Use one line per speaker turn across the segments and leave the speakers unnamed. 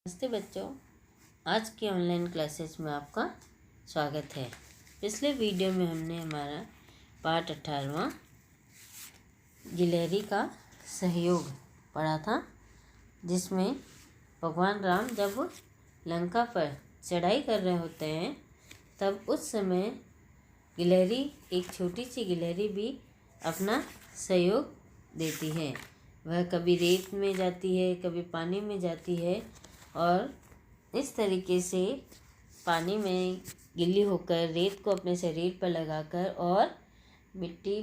नमस्ते बच्चों, आज की ऑनलाइन क्लासेस में आपका स्वागत है। पिछले वीडियो में हमने हमारा पाठ 18वां गिलहरी का सहयोग पढ़ा था, जिसमें भगवान राम जब लंका पर चढ़ाई कर रहे होते हैं तब उस समय गिलहरी, एक छोटी सी गिलहरी भी अपना सहयोग देती है। वह कभी रेत में जाती है, कभी पानी में जाती है और इस तरीके से पानी में गिल्ली होकर रेत को अपने शरीर पर लगाकर और मिट्टी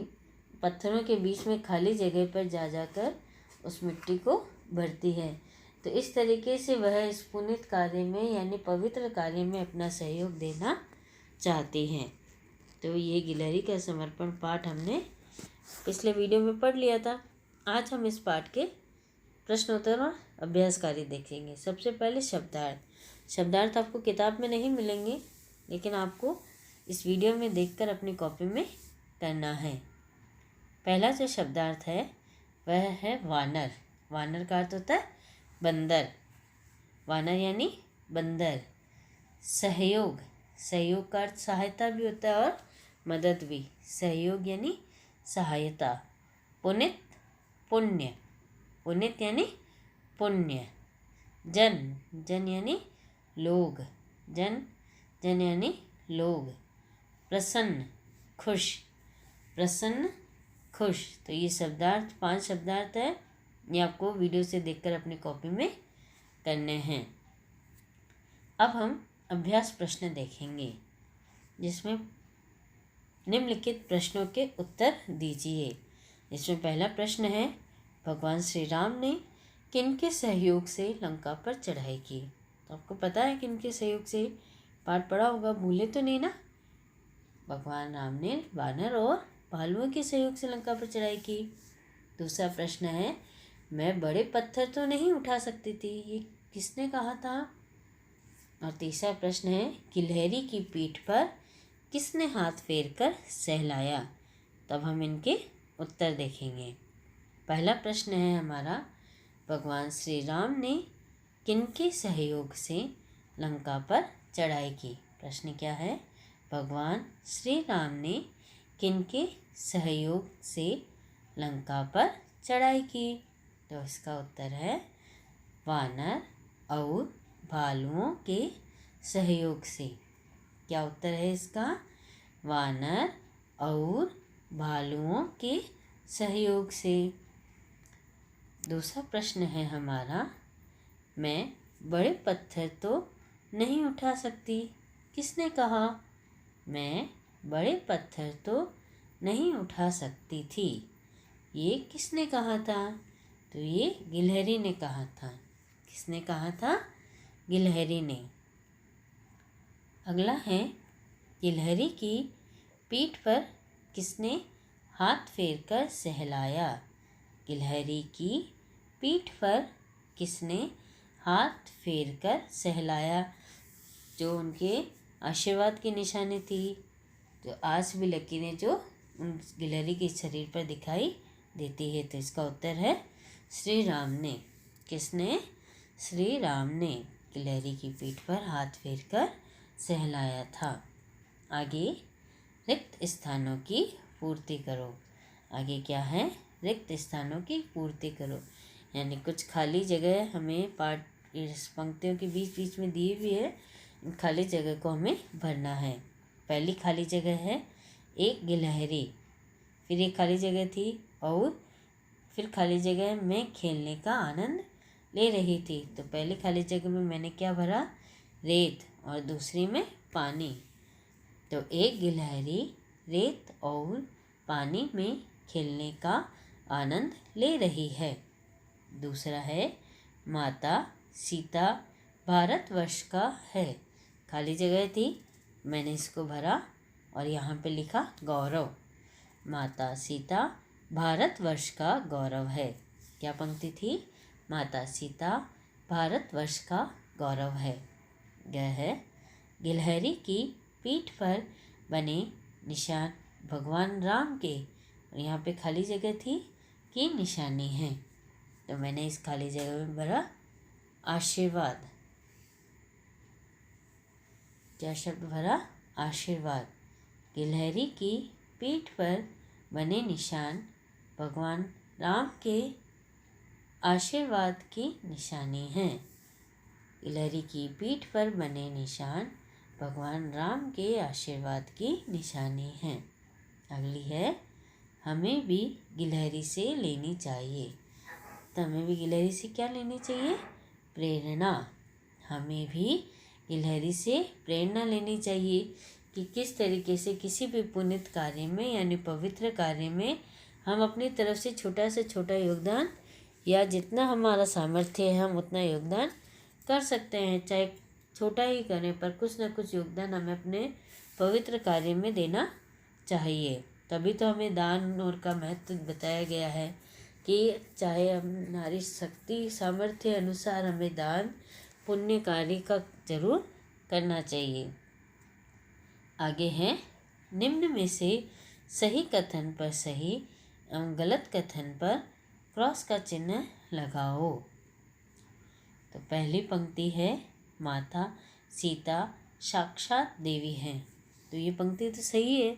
पत्थरों के बीच में खाली जगह पर जाकर उस मिट्टी को भरती है। तो इस तरीके से वह इस पुनीत कार्य में यानी पवित्र कार्य में अपना सहयोग देना चाहती हैं। तो ये गिलहरी का समर्पण पाठ हमने पिछले वीडियो में पढ़ लिया था। आज हम इस पाठ के प्रश्नोत्तर और अभ्यास कार्य देखेंगे। सबसे पहले शब्दार्थ आपको किताब में नहीं मिलेंगे, लेकिन आपको इस वीडियो में देखकर अपनी कॉपी में करना है। पहला जो शब्दार्थ है वह है वानर। वानर का अर्थ होता है बंदर। वानर यानी बंदर। सहयोग, सहयोग का अर्थ सहायता भी होता है और मदद भी। सहयोग यानी सहायता। पुनित, पुण्य। पुनित यानी पुण्य। जन, जन यानी लोग। जन यानी लोग। प्रसन्न, खुश। प्रसन्न, खुश। तो ये शब्दार्थ 5 शब्दार्थ है, ये आपको वीडियो से देखकर अपनी कॉपी में करने हैं। अब हम अभ्यास प्रश्न देखेंगे, जिसमें निम्नलिखित प्रश्नों के उत्तर दीजिए। इसमें पहला प्रश्न है, भगवान श्री राम ने किनके सहयोग से लंका पर चढ़ाई की? तो आपको पता है किनके सहयोग से, पाठ पढ़ा होगा, भूले तो नहीं ना। भगवान राम ने वानर और भालुओं के सहयोग से लंका पर चढ़ाई की। दूसरा प्रश्न है, मैं बड़े पत्थर तो नहीं उठा सकती थी, ये किसने कहा था? और तीसरा प्रश्न है, गिलहरी की पीठ पर किसने हाथ फेर कर सहलाया? तब हम इनके उत्तर देखेंगे। पहला प्रश्न है हमारा, भगवान श्री राम ने किनके सहयोग से लंका पर चढ़ाई की? प्रश्न क्या है? भगवान श्री राम ने किनके सहयोग से लंका पर चढ़ाई की? तो इसका उत्तर है वानर और भालुओं के सहयोग से। क्या उत्तर है इसका? वानर और भालुओं के सहयोग से। दूसरा प्रश्न है हमारा, मैं बड़े पत्थर तो नहीं उठा सकती, किसने कहा? मैं बड़े पत्थर तो नहीं उठा सकती थी, ये किसने कहा था? तो ये गिलहरी ने कहा था। किसने कहा था? गिलहरी ने। अगला है, गिलहरी की पीठ पर किसने हाथ फेर कर सहलाया? गिलहरी की पीठ पर किसने हाथ फेर कर सहलाया? जो उनके आशीर्वाद की निशानी थी, जो आज भी लकीरें जो उन गिलहरी के शरीर पर दिखाई देती है। तो इसका उत्तर है श्री राम ने। किसने? श्री राम ने गिलहरी की पीठ पर हाथ फेर कर सहलाया था। आगे, रिक्त स्थानों की पूर्ति करो। आगे क्या है? रिक्त स्थानों की पूर्ति करो, यानी कुछ खाली जगह हमें पाठ इस पंक्तियों के बीच बीच में दी हुई है, इन खाली जगह को हमें भरना है। पहली खाली जगह है, एक गिलहरी, फिर एक खाली जगह थी और फिर खाली जगह में खेलने का आनंद ले रही थी। तो पहली खाली जगह में मैंने क्या भरा? रेत, और दूसरी में पानी। तो एक गिलहरी रेत और पानी में खेलने का आनंद ले रही है। दूसरा है, माता सीता भारतवर्ष का है। खाली जगह थी, मैंने इसको भरा और यहाँ पे लिखा गौरव। माता सीता भारतवर्ष का गौरव है। क्या पंक्ति थी? माता सीता भारतवर्ष का गौरव है। यह है गिलहरी की पीठ पर बने निशान भगवान राम के, और यहाँ पे खाली जगह थी, की निशानी है। तो मैंने इस खाली जगह में भरा आशीर्वाद। क्या शब्द भरा? आशीर्वाद। गिलहरी की पीठ पर बने निशान भगवान राम के आशीर्वाद की निशानी हैं। गिलहरी की पीठ पर बने निशान भगवान राम के आशीर्वाद की निशानी हैं। अगली है, हमें भी गिलहरी से लेनी चाहिए। तो हमें भी गिलहरी से क्या लेनी चाहिए? प्रेरणा। हमें भी गिलहरी से प्रेरणा लेनी चाहिए कि किस तरीके से किसी भी पुण्य कार्य में यानी पवित्र कार्य में हम अपनी तरफ से छोटा योगदान या जितना हमारा सामर्थ्य है हम उतना योगदान कर सकते हैं। चाहे छोटा ही करें पर कुछ न कुछ योगदान हमें अपने पवित्र कार्य में देना चाहिए। तभी तो हमें दान और का महत्व बताया गया है कि चाहे हम नारी शक्ति सामर्थ्य अनुसार हमें दान पुण्य कार्य का जरूर करना चाहिए। आगे है, निम्न में से सही कथन पर सही एवं गलत कथन पर क्रॉस का चिन्ह लगाओ। तो पहली पंक्ति है, माता सीता साक्षात देवी हैं। तो ये पंक्ति तो सही है,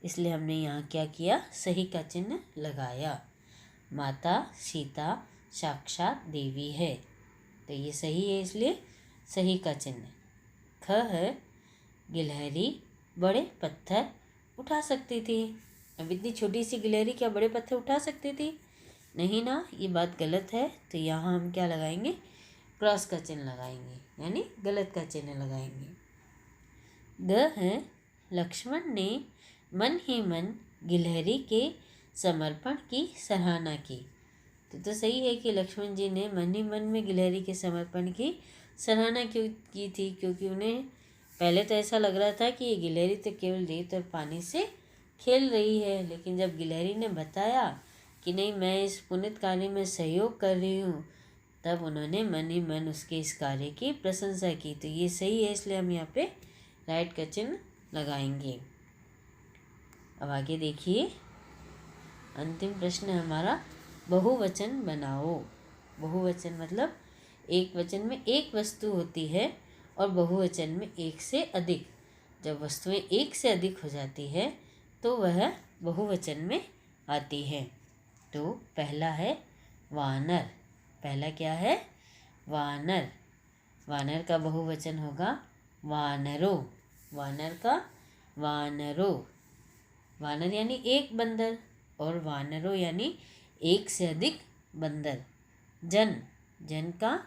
इसलिए हमने यहाँ क्या किया? सही का चिन्ह लगाया। माता सीता साक्षात देवी है, तो ये सही है, इसलिए सही का चिन्ह। ख है, गिलहरी बड़े पत्थर उठा सकती थी। अब इतनी छोटी सी गिलहरी क्या बड़े पत्थर उठा सकती थी? नहीं ना, ये बात गलत है। तो यहाँ हम क्या लगाएंगे? क्रॉस का चिन्ह लगाएंगे, यानी गलत का चिन्ह लगाएंगे। ग है, लक्ष्मण ने मन ही मन गिलहरी के समर्पण की सराहना की। तो सही है कि लक्ष्मण जी ने मन ही मन में गिलहरी के समर्पण की सराहना क्यों की थी? क्योंकि उन्हें पहले तो ऐसा लग रहा था कि ये गिलहरी तो केवल रेत और पानी से खेल रही है, लेकिन जब गिलहरी ने बताया कि नहीं, मैं इस पुण्य कार्य में सहयोग कर रही हूँ, तब उन्होंने मन ही मन उसके इस कार्य की प्रशंसा की। तो ये सही है, इसलिए हम यहाँ पे राइट का चिन्ह लगाएंगे। अब आगे देखिए, अंतिम प्रश्न है हमारा, बहुवचन बनाओ। बहुवचन मतलब एक वचन में एक वस्तु होती है और बहुवचन में एक से अधिक। जब वस्तुएं एक से अधिक हो जाती है तो वह बहुवचन में आती है। तो पहला है वानर। पहला क्या है? वानर। वानर का बहुवचन होगा वानरो। वानर का वानरो। वानर यानी एक बंदर और वानरो यानी एक से अधिक बंदर। जन। जन का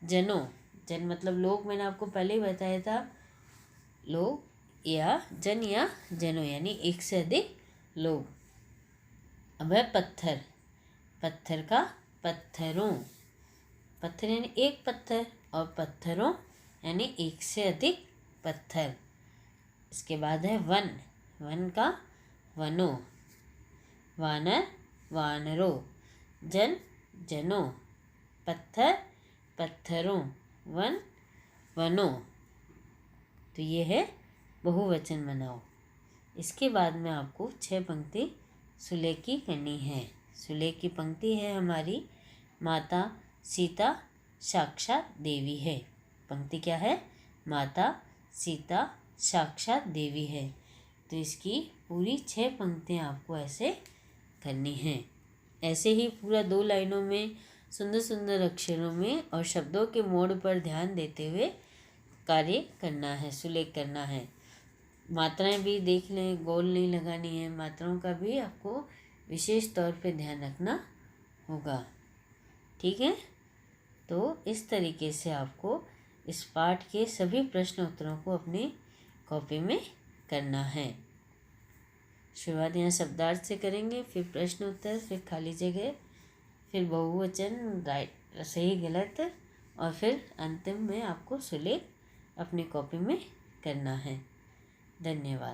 जनो। जन मतलब लोग, मैंने आपको पहले ही बताया था, लोग या जन या जनो यानी एक से अधिक लोग। अब है पत्थर। पत्थर का पत्थरों। पत्थर यानी एक पत्थर और पत्थरों यानी एक से अधिक पत्थर। इसके बाद है वन। वन का वनो। वानर वानरों। जन जनों। पत्थर पत्थरों। वन वनों। तो ये है बहुवचन बनाओ। इसके बाद में आपको 6 पंक्ति सुलेख की करनी है। सुलेख की पंक्ति है हमारी, माता सीता साक्षात देवी है। पंक्ति क्या है? माता सीता साक्षात देवी है। तो इसकी पूरी 6 पंक्तियाँ आपको ऐसे करनी हैं। ऐसे ही पूरा 2 लाइनों में सुंदर सुंदर अक्षरों में और शब्दों के मोड़ पर ध्यान देते हुए कार्य करना है, सुलेख करना है। मात्राएं भी देख लें, गोल नहीं लगानी है। मात्राओं का भी आपको विशेष तौर पे ध्यान रखना होगा। ठीक है, तो इस तरीके से आपको इस पाठ के सभी प्रश्न उत्तरों को अपनी कॉपी में करना है। शुरुआत यहाँ शब्दार्थ से करेंगे, फिर प्रश्न उत्तर, फिर खाली जगह, फिर बहुवचन राइट सही गलत, और फिर अंतिम में आपको सुलेख अपनी कॉपी में करना है। धन्यवाद।